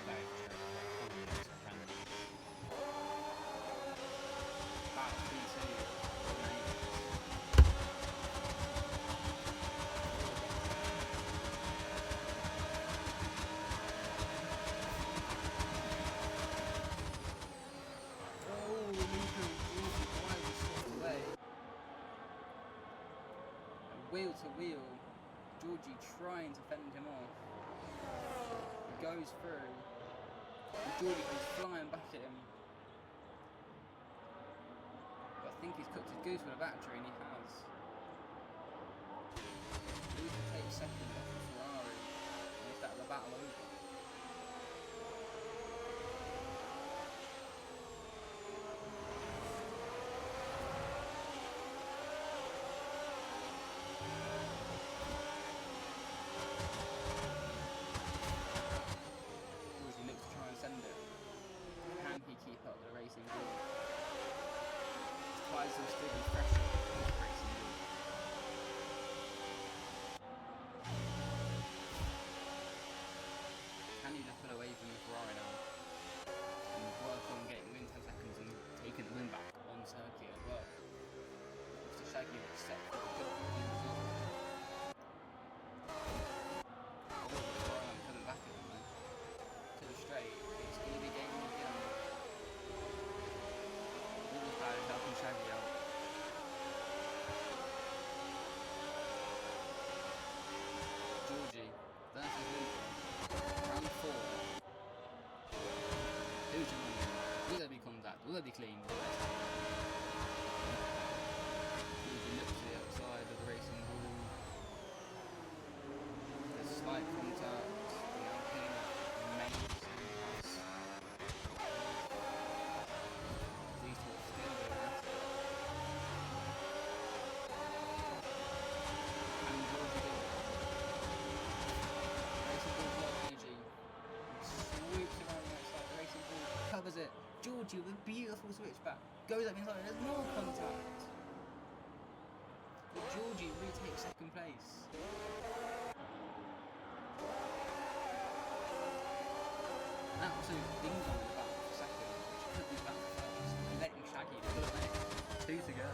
Very frustrated. Battle P2. Wheel to wheel, Georgie trying to fend him off. He goes through, and Georgie comes flying back at him. But I think he's cooked his goose with a battery, and he has. little second off of Ferrari. And is that the battle over? Georgie looks to try and send it. Can he keep up with the racing ball? His tyres will still be fresher with the racing ball. Can he just pull away from the Ferrari now and work on getting within 10 seconds and taking the win back on circuit as well? Mr. Shaggy was set for a good result. Coming back at him though. To the straight, it's going to be game again. All the guys helping Shaggy out. Georgie versus Luca. Round 4. Who's your winner? Will there be contact? Will there be clean? Georgie looks to the outside of the racing ball. There's slight contact. The Alpine Mason has these two are still going at it. And Georgie did it. Racing ball blood energy. Swoops around the outside. The racing ball covers it. Georgie with a beautiful switchback. Goes up inside. There's more contact. But Georgie retakes second place. Absolute ding dong in the back for second, which could be back for first. And letting Shaggy do it. 2 to go.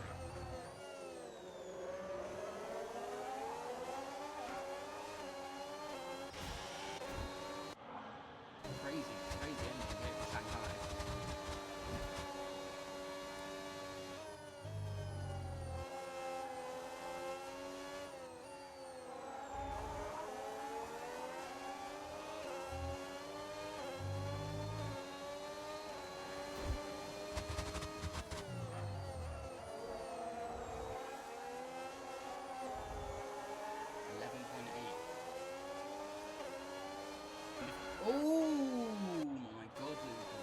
Crazy ending here for Shanghai. Oh my god, Luca.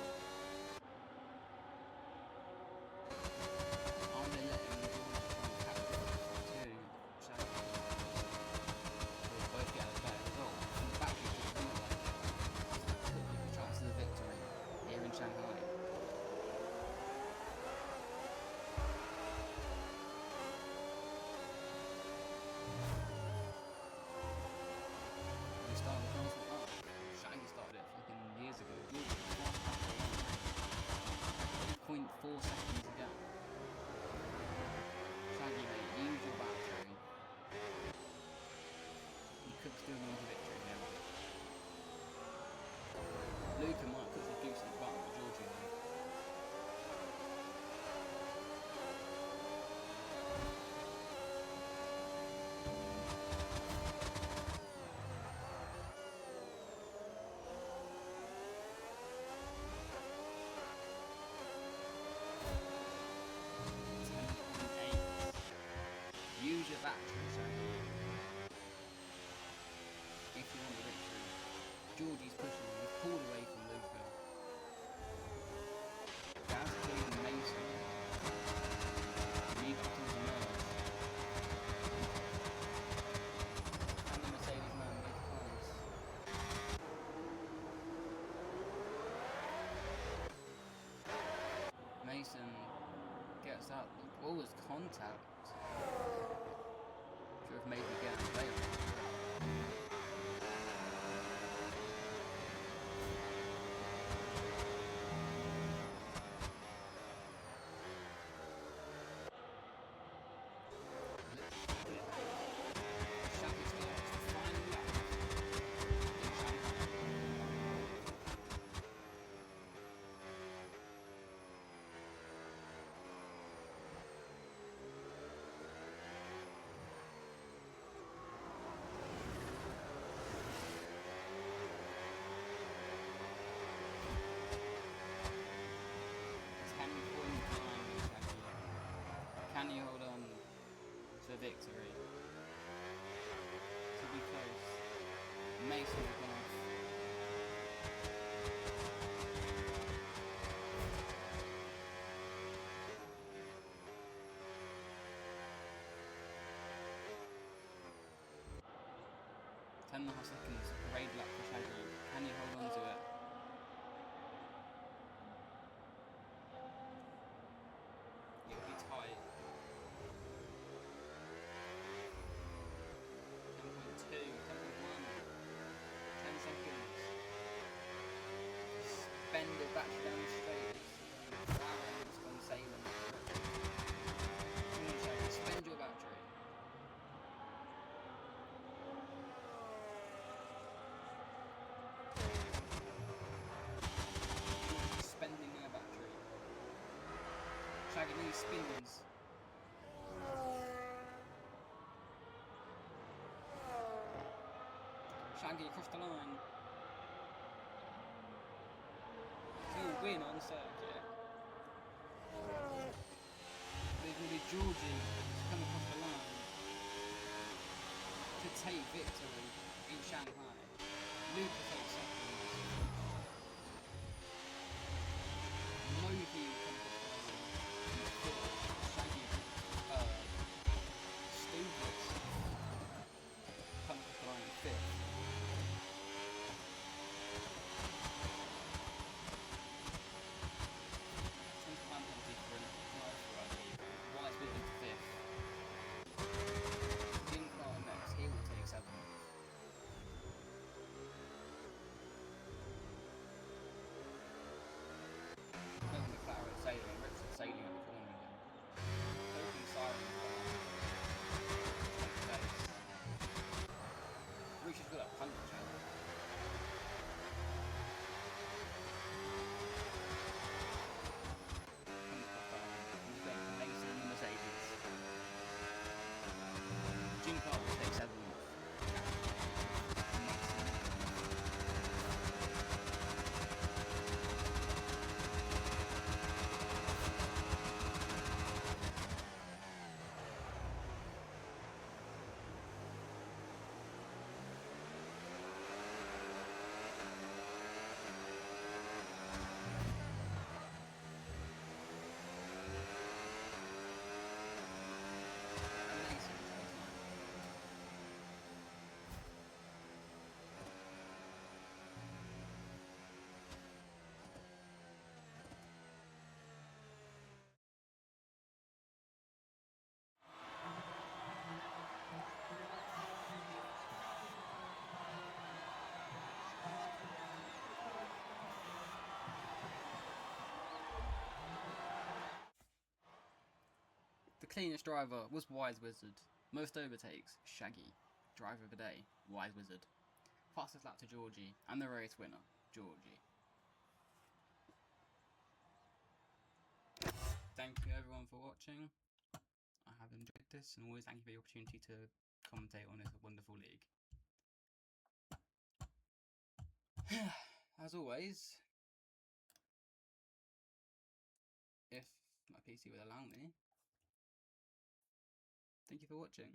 Are they letting the George try and catch it too? Shaggy. They both get a better result. And the back just feel like could be the chance of the victory here in Shanghai. We start the constant up. Shaggy started it fucking years ago. 0.4 seconds ago. Shaggy, mate, use your battery. You could still win the victory here. Luca might put the goose in the button for Georgie though. Use your battery, Shaggy. If you want the victory. Georgie's pushing, he's pulled away from Luca. Gasly and Mason. Need to emerge. And the Mercedes man make pass. Mason gets out. Oh, there's contact. Should have made me get a play on it. Shaggy starts the final lap in Shanghai. Can you hold on to victory? To be be close. Mason has gone off. Ten and a half seconds. Great luck for Shaggy. Can he hold on to it? It'll be tight. 10.2, 10.1, 10 seconds. Bend it back down straight. It's gone sailing. Come on, Shaggy, spend your battery. Spending their battery. Shaggy nearly spins. Shaggy across the line. He'll win on circuit. There's going to be Georgie come across the line to take victory in Shanghai. Luca takes second. Mohi will come across the line. Shaggy third. Stupid come across the line in fifth. Sailing at the corner again. Open sirens we should put a punch out. Mason in the Mercedes. Jim Clark will take 7th. The cleanest driver was Wise Wizard. Most overtakes, Shaggy. Driver of the day, Wise Wizard. Fastest lap to Georgie, and the race winner, Georgie. Thank you everyone for watching. I have enjoyed this, and always thank you for the opportunity to commentate on this wonderful league. As always, if my PC would allow me, thank you for watching.